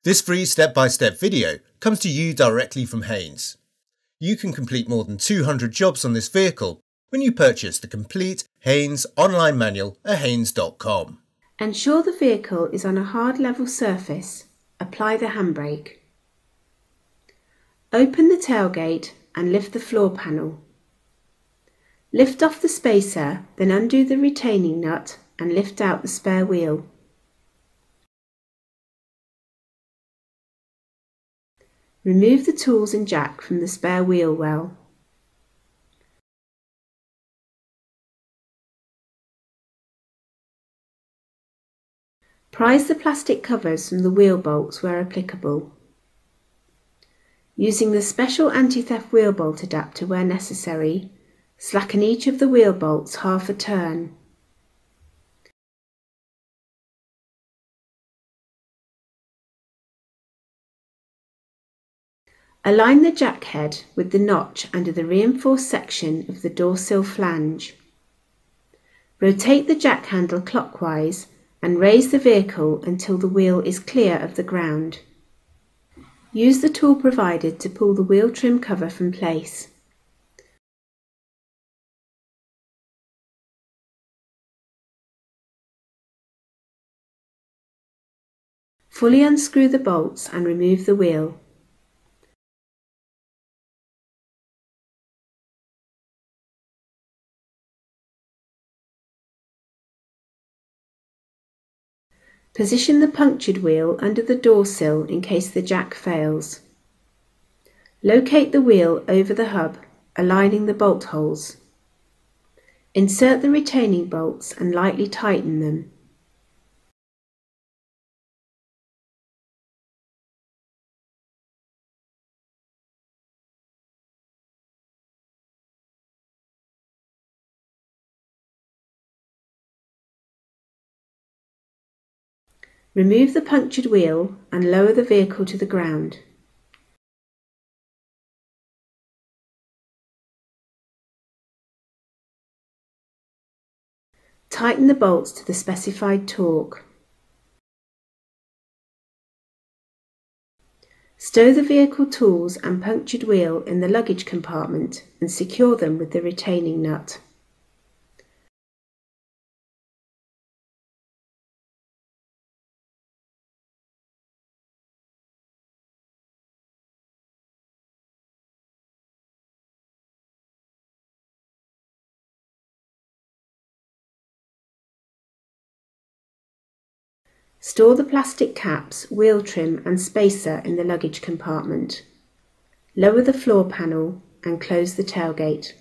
This free step-by-step video comes to you directly from Haynes. You can complete more than 200 jobs on this vehicle when you purchase the complete Haynes online manual at haynes.com. Ensure the vehicle is on a hard level surface. Apply the handbrake. Open the tailgate and lift the floor panel. Lift off the spacer, then undo the retaining nut and lift out the spare wheel. Remove the tools and jack from the spare wheel well. Prise the plastic covers from the wheel bolts where applicable. Using the special anti-theft wheel bolt adapter where necessary, slacken each of the wheel bolts half a turn. Align the jack head with the notch under the reinforced section of the door sill flange. Rotate the jack handle clockwise and raise the vehicle until the wheel is clear of the ground. Use the tool provided to pull the wheel trim cover from place. Fully unscrew the bolts and remove the wheel. Position the punctured wheel under the door sill in case the jack fails. Locate the wheel over the hub, aligning the bolt holes. Insert the retaining bolts and lightly tighten them. Remove the punctured wheel and lower the vehicle to the ground. Tighten the bolts to the specified torque. Stow the vehicle tools and punctured wheel in the luggage compartment and secure them with the retaining nut. Store the plastic caps, wheel trim and spacer in the luggage compartment. Lower the floor panel and close the tailgate.